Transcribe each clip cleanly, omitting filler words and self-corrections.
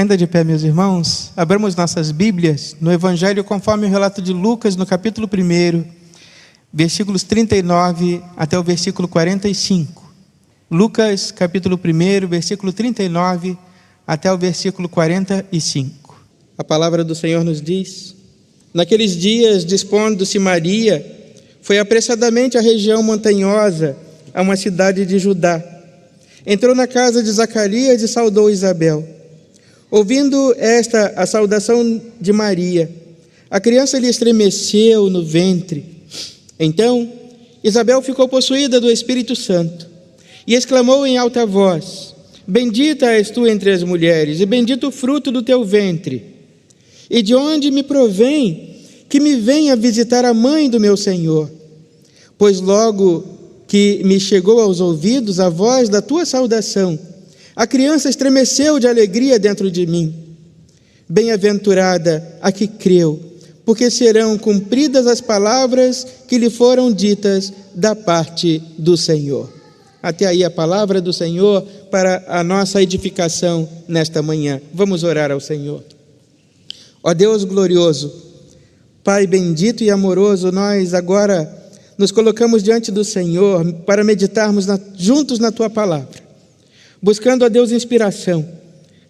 Ainda de pé, meus irmãos, abramos nossas Bíblias no Evangelho conforme o relato de Lucas, no capítulo 1, versículos 39 até o versículo 45. Lucas, capítulo 1, versículo 39 até o versículo 45. A palavra do Senhor nos diz: naqueles dias, dispondo-se Maria, foi apressadamente à região montanhosa, a uma cidade de Judá. Entrou na casa de Zacarias e saudou Isabel. Ouvindo esta a saudação de Maria, a criança lhe estremeceu no ventre. Então, Isabel ficou possuída do Espírito Santo e exclamou em alta voz: bendita és tu entre as mulheres, e bendito o fruto do teu ventre. E de onde me provém que me venha visitar a mãe do meu Senhor? Pois logo que me chegou aos ouvidos a voz da tua saudação, a criança estremeceu de alegria dentro de mim. Bem-aventurada a que creu, porque serão cumpridas as palavras que lhe foram ditas da parte do Senhor. Até aí a palavra do Senhor para a nossa edificação nesta manhã. Vamos orar ao Senhor. Ó Deus glorioso, Pai bendito e amoroso, nós agora nos colocamos diante do Senhor para meditarmos juntos na tua palavra, buscando a Deus inspiração.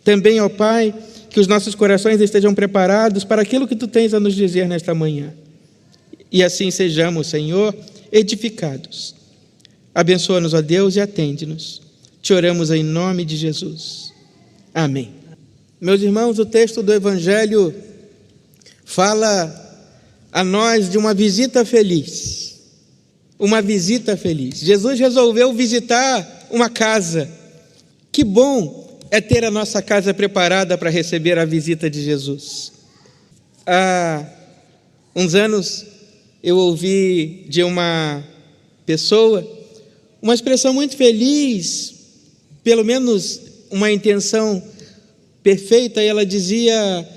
Também, ó Pai, que os nossos corações estejam preparados para aquilo que tu tens a nos dizer nesta manhã. E assim sejamos, Senhor, edificados. Abençoa-nos, ó Deus, e atende-nos. Te oramos em nome de Jesus. Amém. Meus irmãos, o texto do Evangelho fala a nós de uma visita feliz. Uma visita feliz. Jesus resolveu visitar uma casa. Que bom é ter a nossa casa preparada para receber a visita de Jesus. Há uns anos eu ouvi de uma pessoa uma expressão muito feliz, pelo menos uma intenção perfeita, e ela dizia: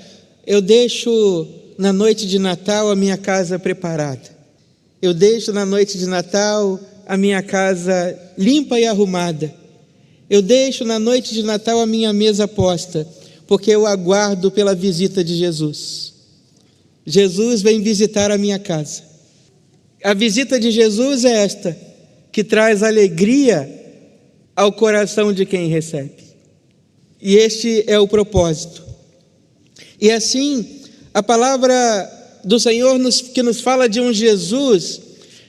eu deixo na noite de Natal a minha casa preparada. Eu deixo na noite de Natal a minha casa limpa e arrumada. Eu deixo na noite de Natal a minha mesa posta, porque eu aguardo pela visita de Jesus. Jesus vem visitar a minha casa. A visita de Jesus é esta, que traz alegria ao coração de quem recebe. E este é o propósito. E assim, a palavra do Senhor que nos fala de um Jesus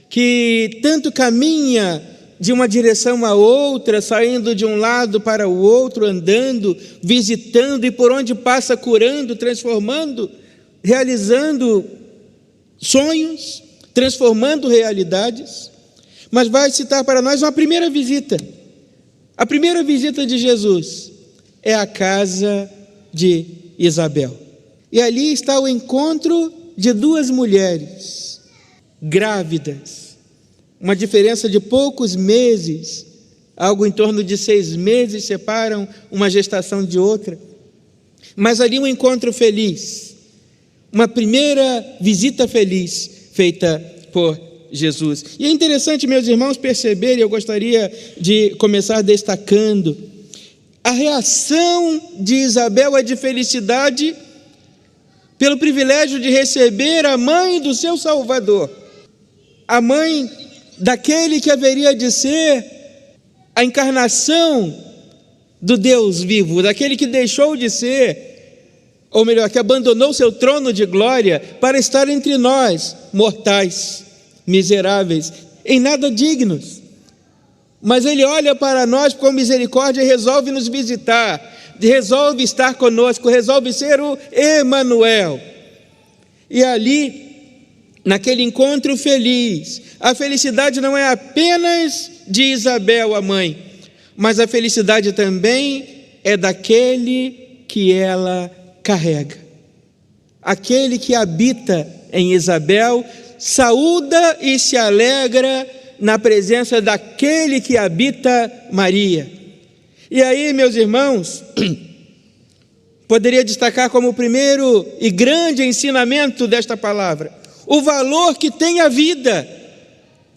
que tanto caminha de uma direção a outra, saindo de um lado para o outro, andando, visitando, e por onde passa curando, transformando, realizando sonhos, transformando realidades. Mas vai citar para nós uma primeira visita. A primeira visita de Jesus é a casa de Isabel. E ali está o encontro de duas mulheres grávidas, uma diferença de poucos meses, algo em torno de 6 meses separam uma gestação de outra, mas ali um encontro feliz, uma primeira visita feliz feita por Jesus. E é interessante, meus irmãos, perceberem, eu gostaria de começar destacando, a reação de Isabel é de felicidade pelo privilégio de receber a mãe do seu Salvador, a mãe daquele que haveria de ser a encarnação do Deus vivo, daquele que deixou de ser, ou melhor, que abandonou seu trono de glória para estar entre nós, mortais, miseráveis, em nada dignos. Mas Ele olha para nós com misericórdia e resolve nos visitar, resolve estar conosco, resolve ser o Emanuel. E ali, naquele encontro feliz, a felicidade não é apenas de Isabel, a mãe, mas a felicidade também é daquele que ela carrega. Aquele que habita em Isabel saúda e se alegra na presença daquele que habita Maria. E aí, meus irmãos, poderia destacar como primeiro e grande ensinamento desta palavra o valor que tem a vida,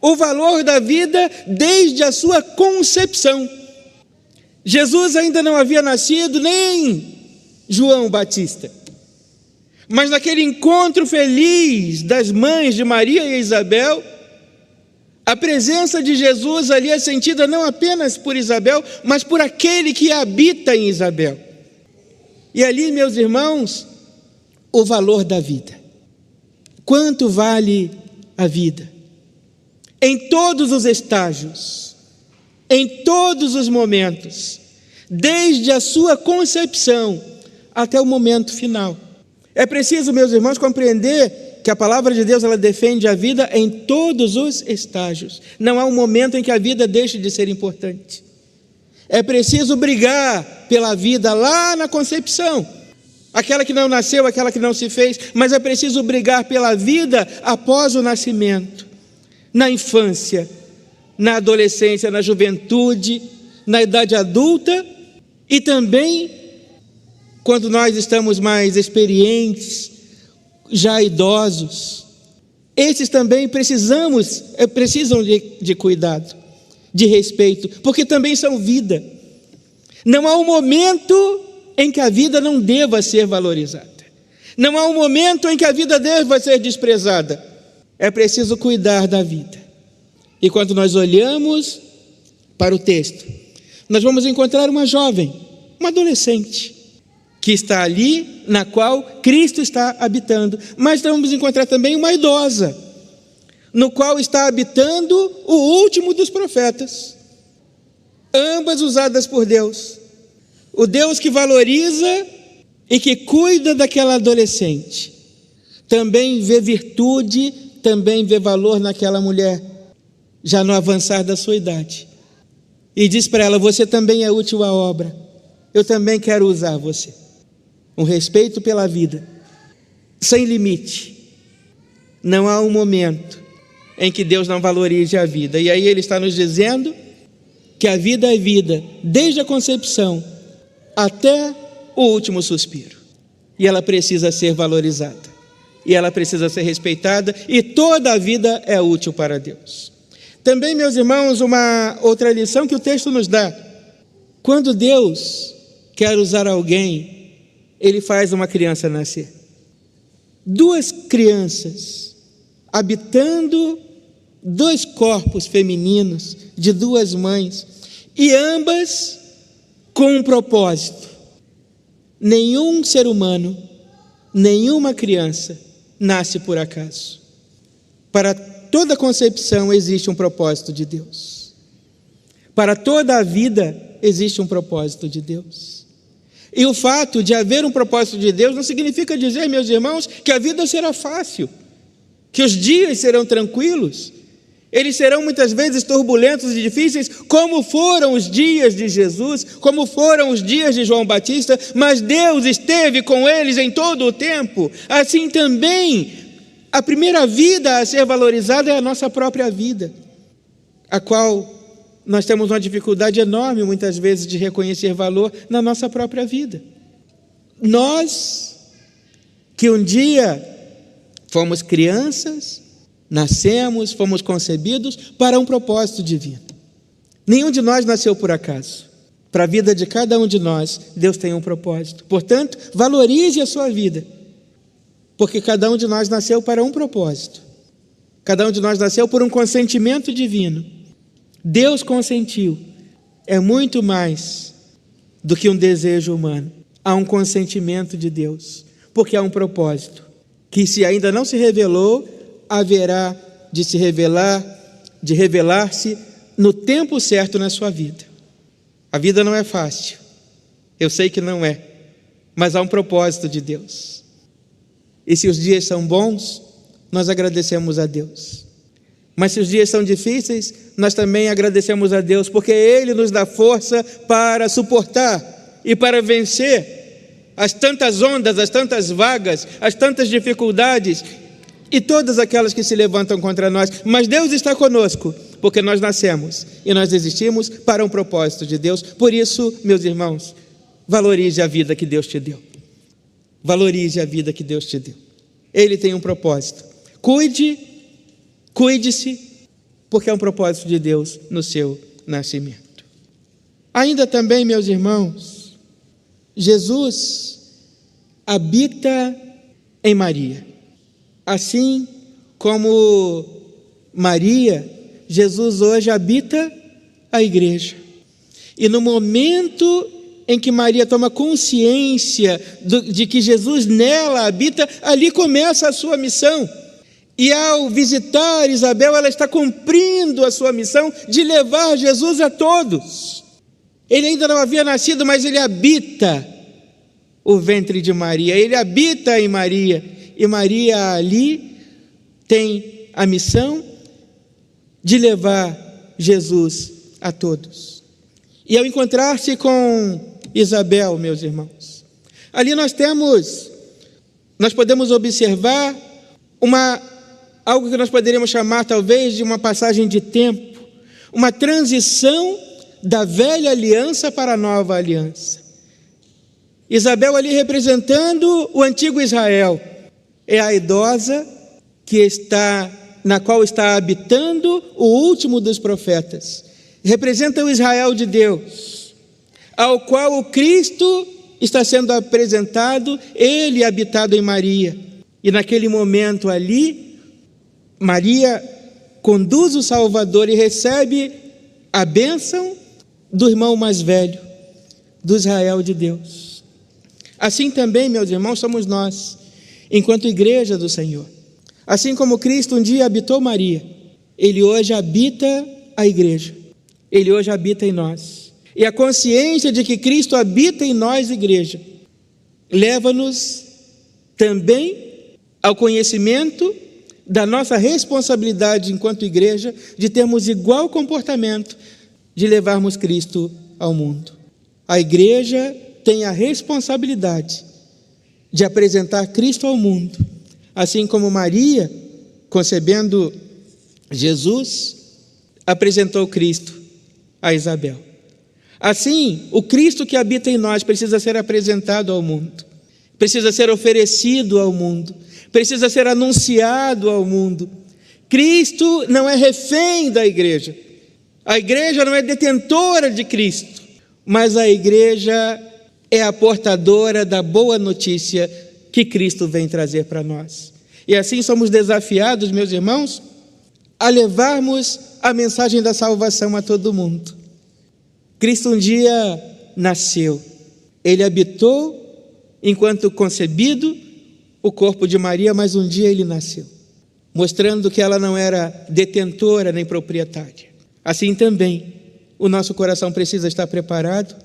o valor da vida desde a sua concepção. Jesus ainda não havia nascido, nem João Batista. Mas naquele encontro feliz das mães de Maria e Isabel, a presença de Jesus ali é sentida não apenas por Isabel, mas por aquele que habita em Isabel. E ali, meus irmãos, o valor da vida. Quanto vale a vida? Em todos os estágios, em todos os momentos, desde a sua concepção até o momento final. É preciso, meus irmãos, compreender que a palavra de Deus ela defende a vida em todos os estágios. Não há um momento em que a vida deixe de ser importante. É preciso brigar pela vida lá na concepção, aquela que não nasceu, aquela que não se fez, mas é preciso brigar pela vida após o nascimento, na infância, na adolescência, na juventude, na idade adulta e também quando nós estamos mais experientes, já idosos. Esses também precisam de cuidado, de respeito, porque também são vida. Não há um momento em que a vida não deva ser valorizada. Não há um momento em que a vida deva ser desprezada. É preciso cuidar da vida. E quando nós olhamos para o texto, nós vamos encontrar uma jovem, uma adolescente, que está ali, na qual Cristo está habitando. Mas vamos encontrar também uma idosa, no qual está habitando o último dos profetas. Ambas usadas por Deus. O Deus que valoriza e que cuida daquela adolescente. Também vê virtude, também vê valor naquela mulher, já no avançar da sua idade. E diz para ela: você também é útil à obra. Eu também quero usar você. Um respeito pela vida, sem limite. Não há um momento em que Deus não valorize a vida. E aí ele está nos dizendo que a vida é vida, desde a concepção até o último suspiro. E ela precisa ser valorizada. E ela precisa ser respeitada. E toda a vida é útil para Deus. Também, meus irmãos, uma outra lição que o texto nos dá. Quando Deus quer usar alguém, Ele faz uma criança nascer. Duas crianças habitando dois corpos femininos de duas mães, e ambas com um propósito. Nenhum ser humano, nenhuma criança nasce por acaso. Para toda concepção existe um propósito de Deus. Para toda a vida existe um propósito de Deus. E o fato de haver um propósito de Deus não significa dizer, meus irmãos, que a vida será fácil, que os dias serão tranquilos. Eles serão muitas vezes turbulentos e difíceis, como foram os dias de Jesus, como foram os dias de João Batista, mas Deus esteve com eles em todo o tempo. Assim também, a primeira vida a ser valorizada é a nossa própria vida, a qual nós temos uma dificuldade enorme, muitas vezes, de reconhecer valor na nossa própria vida. Nós, que um dia fomos crianças, nascemos, fomos concebidos para um propósito divino. Nenhum de nós nasceu por acaso. Para a vida de cada um de nós, Deus tem um propósito. Portanto, valorize a sua vida, porque cada um de nós nasceu para um propósito. Cada um de nós nasceu por um consentimento divino. Deus consentiu. É muito mais do que um desejo humano. Há um consentimento de Deus, porque há um propósito que, se ainda não se revelou, haverá de se revelar, de revelar-se no tempo certo na sua vida. A vida não é fácil, eu sei que não é, mas há um propósito de Deus. E se os dias são bons, nós agradecemos a Deus. Mas se os dias são difíceis, nós também agradecemos a Deus, porque Ele nos dá força para suportar e para vencer as tantas ondas, as tantas vagas, as tantas dificuldades e todas aquelas que se levantam contra nós. Mas Deus está conosco, porque nós nascemos e nós existimos para um propósito de Deus. Por isso, meus irmãos, valorize a vida que Deus te deu. Valorize a vida que Deus te deu. Ele tem um propósito. Cuide-se, porque é um propósito de Deus no seu nascimento. Ainda também, meus irmãos, Jesus habita em Maria. Assim como Maria, Jesus hoje habita a igreja. E no momento em que Maria toma consciência de que Jesus nela habita, ali começa a sua missão. E ao visitar Isabel, ela está cumprindo a sua missão de levar Jesus a todos. Ele ainda não havia nascido, mas ele habita o ventre de Maria, ele habita em Maria. E Maria ali tem a missão de levar Jesus a todos. E ao encontrar-se com Isabel, meus irmãos, ali nós podemos observar algo que nós poderíamos chamar talvez de uma passagem de tempo, uma transição da velha aliança para a nova aliança. Isabel ali representando o antigo Israel, é a idosa na qual está habitando o último dos profetas. Representa o Israel de Deus, ao qual o Cristo está sendo apresentado, ele habitado em Maria. E naquele momento ali, Maria conduz o Salvador e recebe a bênção do irmão mais velho, do Israel de Deus. Assim também, meus irmãos, somos nós, enquanto igreja do Senhor. Assim como Cristo um dia habitou Maria, ele hoje habita a igreja, ele hoje habita em nós. E a consciência de que Cristo habita em nós, igreja, leva-nos também ao conhecimento da nossa responsabilidade enquanto igreja de termos igual comportamento de levarmos Cristo ao mundo. A igreja tem a responsabilidade de apresentar Cristo ao mundo, assim como Maria, concebendo Jesus, apresentou Cristo a Isabel. Assim, o Cristo que habita em nós precisa ser apresentado ao mundo, precisa ser oferecido ao mundo, precisa ser anunciado ao mundo. Cristo não é refém da igreja, a igreja não é detentora de Cristo, mas a igreja é a portadora da boa notícia que Cristo vem trazer para nós. E assim somos desafiados, meus irmãos, a levarmos a mensagem da salvação a todo mundo. Cristo um dia nasceu, ele habitou enquanto concebido o corpo de Maria, mas um dia ele nasceu, mostrando que ela não era detentora nem proprietária. Assim também, o nosso coração precisa estar preparado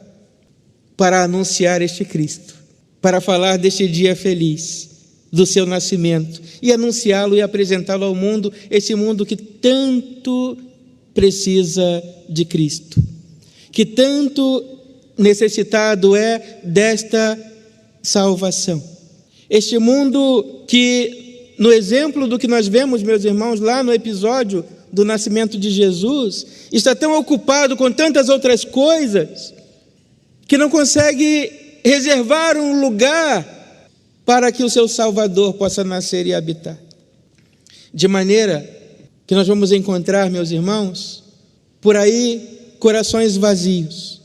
para anunciar este Cristo, para falar deste dia feliz, do seu nascimento, e anunciá-lo e apresentá-lo ao mundo, esse mundo que tanto precisa de Cristo, que tanto necessitado é desta salvação. Este mundo que, no exemplo do que nós vemos, meus irmãos, lá no episódio do nascimento de Jesus, está tão ocupado com tantas outras coisas, que não consegue reservar um lugar para que o seu Salvador possa nascer e habitar. De maneira que nós vamos encontrar, meus irmãos, por aí corações vazios.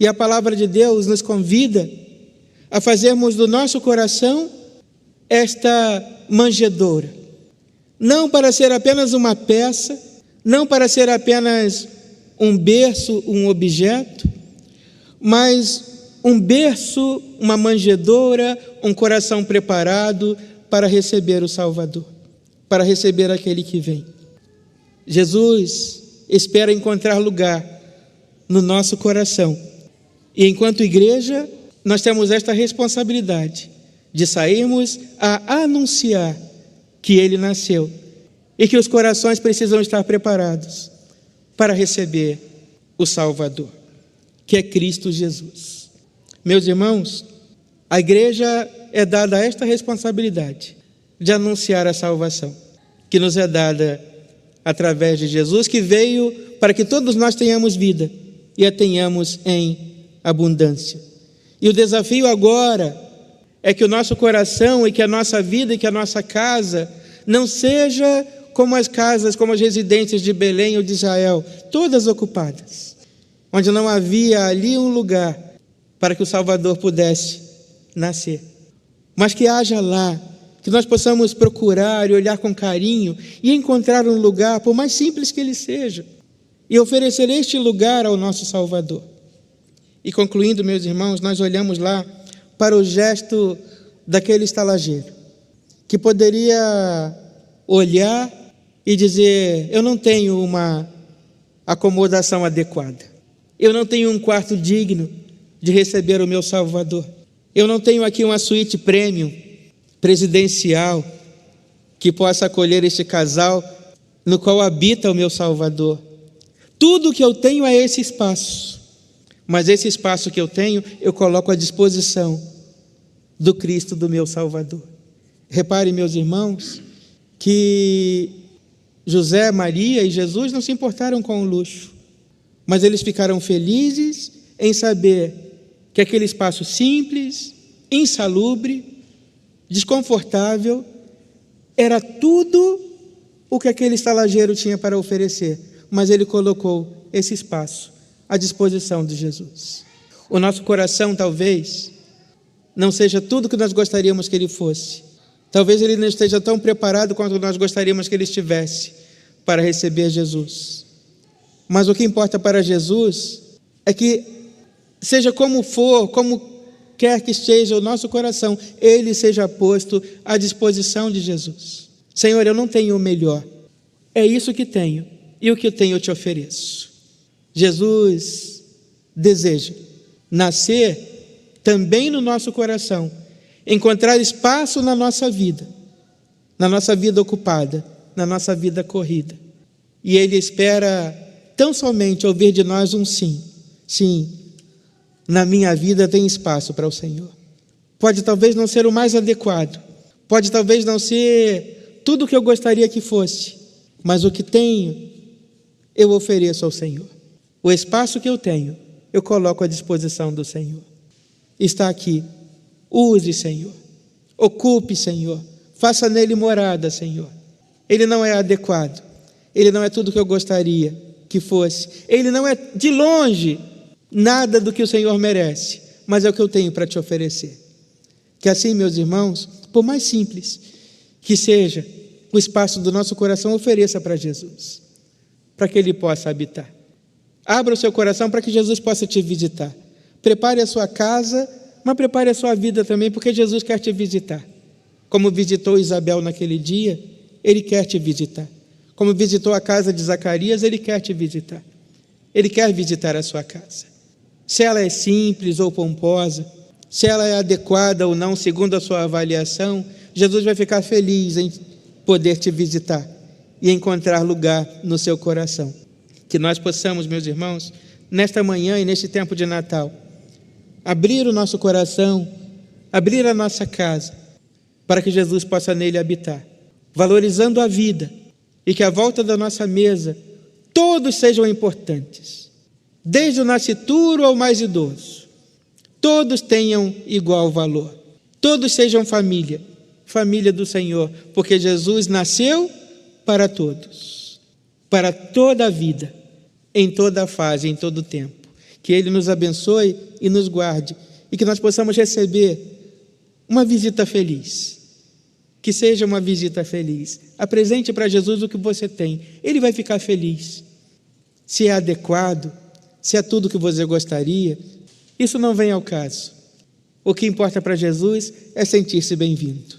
E a palavra de Deus nos convida a fazermos do nosso coração esta manjedoura, não para ser apenas uma peça, não para ser apenas um berço, um objeto, mas um berço, uma manjedoura, um coração preparado para receber o Salvador, para receber aquele que vem. Jesus espera encontrar lugar no nosso coração. E enquanto igreja, nós temos esta responsabilidade de sairmos a anunciar que Ele nasceu e que os corações precisam estar preparados para receber o Salvador, que é Cristo Jesus. Meus irmãos, a igreja é dada esta responsabilidade de anunciar a salvação, que nos é dada através de Jesus, que veio para que todos nós tenhamos vida e a tenhamos em abundância. E o desafio agora é que o nosso coração e que a nossa vida e que a nossa casa não seja como as casas, como as residências de Belém ou de Israel, todas ocupadas, onde não havia ali um lugar para que o Salvador pudesse nascer. mas que haja lá, que nós possamos procurar e olhar com carinho e encontrar um lugar, por mais simples que ele seja, e oferecer este lugar ao nosso Salvador. E concluindo, meus irmãos, nós olhamos lá para o gesto daquele estalageiro, que poderia olhar e dizer: eu não tenho uma acomodação adequada, eu não tenho um quarto digno de receber o meu Salvador, eu não tenho aqui uma suíte premium, presidencial, que possa acolher este casal no qual habita o meu Salvador. Tudo que eu tenho é esse espaço, mas esse espaço que eu tenho, eu coloco à disposição do Cristo, do meu Salvador. Repare, meus irmãos, que José, Maria e Jesus não se importaram com o luxo, mas eles ficaram felizes em saber que aquele espaço simples, insalubre, desconfortável, era tudo o que aquele estalageiro tinha para oferecer, mas ele colocou esse espaço à disposição de Jesus. O nosso coração talvez não seja tudo o que nós gostaríamos que ele fosse, talvez ele não esteja tão preparado quanto nós gostaríamos que ele estivesse para receber Jesus, mas o que importa para Jesus é que, seja como for, como quer que esteja o nosso coração, ele seja posto à disposição de Jesus. Senhor, eu não tenho o melhor, é isso que tenho, e o que tenho eu te ofereço. Jesus deseja nascer também no nosso coração, encontrar espaço na nossa vida ocupada, na nossa vida corrida, e ele espera tão somente ouvir de nós um sim. Sim, na minha vida tem espaço para o Senhor. Pode talvez não ser o mais adequado, pode talvez não ser tudo o que eu gostaria que fosse, mas o que tenho, eu ofereço ao Senhor. O espaço que eu tenho, eu coloco à disposição do Senhor. Está aqui, use, Senhor, ocupe, Senhor, faça nele morada, Senhor. Ele não é adequado, ele não é tudo o que eu gostaria que fosse, ele não é de longe nada do que o Senhor merece, mas é o que eu tenho para te oferecer. Que assim, meus irmãos, por mais simples que seja, o espaço do nosso coração ofereça para Jesus, para que ele possa habitar. Abra o seu coração para que Jesus possa te visitar. Prepare a sua casa, mas prepare a sua vida também, porque Jesus quer te visitar. Como visitou Isabel naquele dia, ele quer te visitar. Como visitou a casa de Zacarias, ele quer te visitar. Ele quer visitar a sua casa. Se ela é simples ou pomposa, se ela é adequada ou não, segundo a sua avaliação, Jesus vai ficar feliz em poder te visitar e encontrar lugar no seu coração. Que nós possamos, meus irmãos, nesta manhã e neste tempo de Natal, abrir o nosso coração, abrir a nossa casa, para que Jesus possa nele habitar, valorizando a vida, e que à volta da nossa mesa todos sejam importantes, desde o nascituro ao mais idoso, todos tenham igual valor, todos sejam família, família do Senhor, porque Jesus nasceu para todos, para toda a vida, em toda a fase, em todo o tempo. Que Ele nos abençoe e nos guarde, e que nós possamos receber uma visita feliz. Que seja uma visita feliz. Apresente para Jesus o que você tem, Ele vai ficar feliz. Se é adequado, se é tudo o que você gostaria, isso não vem ao caso. O que importa para Jesus é sentir-se bem-vindo,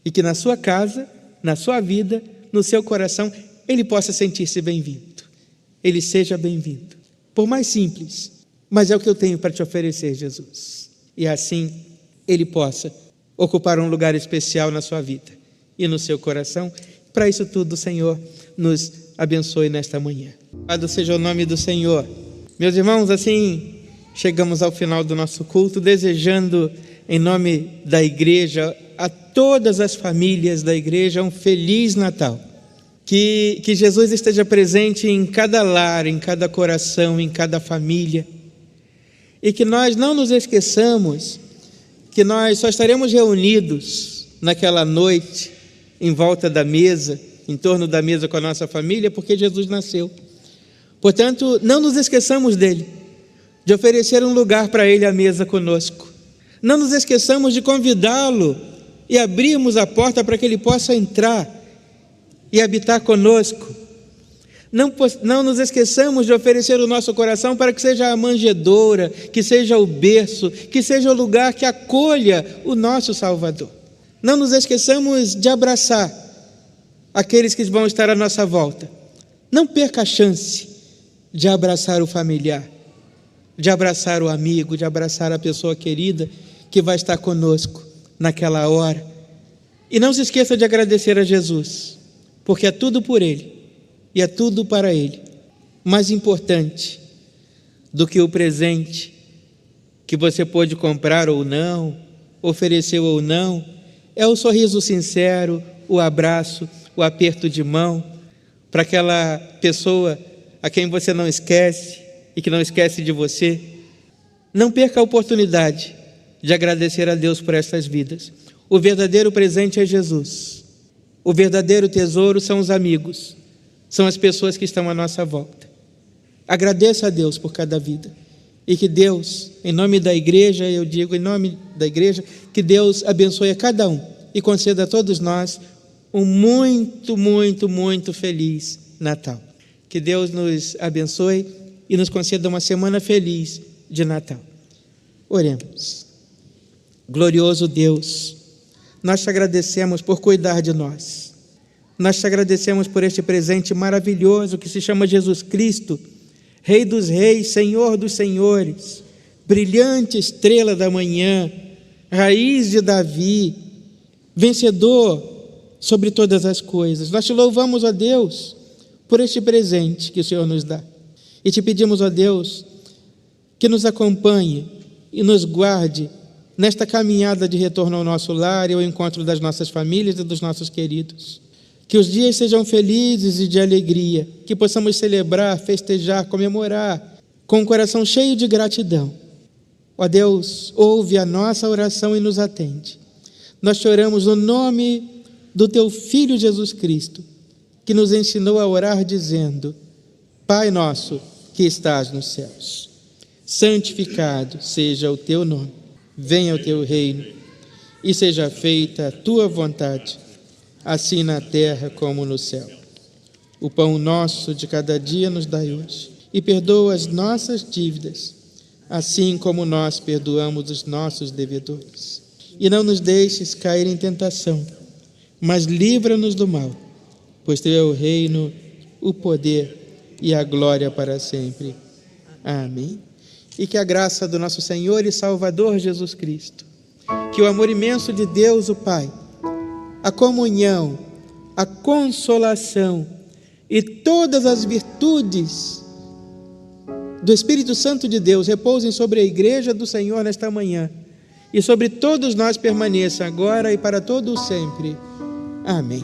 e que na sua casa, na sua vida, no seu coração, Ele possa sentir-se bem-vindo. Ele seja bem-vindo, por mais simples, mas é o que eu tenho para te oferecer, Jesus. E assim Ele possa ocupar um lugar especial na sua vida e no seu coração. Para isso tudo, o Senhor nos abençoe nesta manhã. Louvado seja o nome do Senhor. Meus irmãos, assim chegamos ao final do nosso culto, desejando em nome da igreja a todas as famílias da igreja um feliz Natal. Que Jesus esteja presente em cada lar, em cada coração, em cada família, e que nós não nos esqueçamos que nós só estaremos reunidos naquela noite, em volta da mesa, em torno da mesa com a nossa família, porque Jesus nasceu. Portanto, não nos esqueçamos dele, de oferecer um lugar para ele à mesa conosco. Não nos esqueçamos de convidá-lo e abrirmos a porta para que Ele possa entrar e habitar conosco. Não nos esqueçamos de oferecer o nosso coração para que seja a manjedoura, que seja o berço, que seja o lugar que acolha o nosso Salvador. Não nos esqueçamos de abraçar aqueles que vão estar à nossa volta. Não perca a chance de abraçar o familiar, de abraçar o amigo, de abraçar a pessoa querida que vai estar conosco naquela hora. E não se esqueça de agradecer a Jesus, porque é tudo por Ele e é tudo para Ele. Mais importante do que o presente que você pôde comprar ou não, ofereceu ou não, é o sorriso sincero, o abraço, o aperto de mão para aquela pessoa a quem você não esquece e que não esquece de você. Não perca a oportunidade de agradecer a Deus por estas vidas. O verdadeiro presente é Jesus. O verdadeiro tesouro são os amigos, são as pessoas que estão à nossa volta. Agradeça a Deus por cada vida. E que Deus, em nome da igreja, eu digo em nome da igreja, que Deus abençoe a cada um e conceda a todos nós um muito, muito, muito feliz Natal. Que Deus nos abençoe e nos conceda uma semana feliz de Natal. Oremos. Glorioso Deus, nós te agradecemos por cuidar de nós. Nós te agradecemos por este presente maravilhoso que se chama Jesus Cristo, Rei dos reis, Senhor dos senhores, brilhante estrela da manhã, raiz de Davi, vencedor sobre todas as coisas. Nós te louvamos, ó Deus, por este presente que o Senhor nos dá. E te pedimos, ó Deus, que nos acompanhe e nos guarde nesta caminhada de retorno ao nosso lar e ao encontro das nossas famílias e dos nossos queridos. Que os dias sejam felizes e de alegria, que possamos celebrar, festejar, comemorar, com um coração cheio de gratidão. Ó Deus, ouve a nossa oração e nos atende. Nós te oramos no nome do teu Filho Jesus Cristo, que nos ensinou a orar dizendo: Pai nosso que estás nos céus, santificado seja o teu nome, venha o teu reino e seja feita a tua vontade, assim na terra como no céu. O pão nosso de cada dia nos dai hoje, e perdoa as nossas dívidas, assim como nós perdoamos os nossos devedores. E não nos deixes cair em tentação, mas livra-nos do mal, pois teu é o reino, o poder e a glória para sempre. Amém. E que a graça do nosso Senhor e Salvador Jesus Cristo, que o amor imenso de Deus o Pai, a comunhão, a consolação e todas as virtudes do Espírito Santo de Deus repousem sobre a igreja do Senhor nesta manhã e sobre todos nós permaneça agora e para todo o sempre. Amém.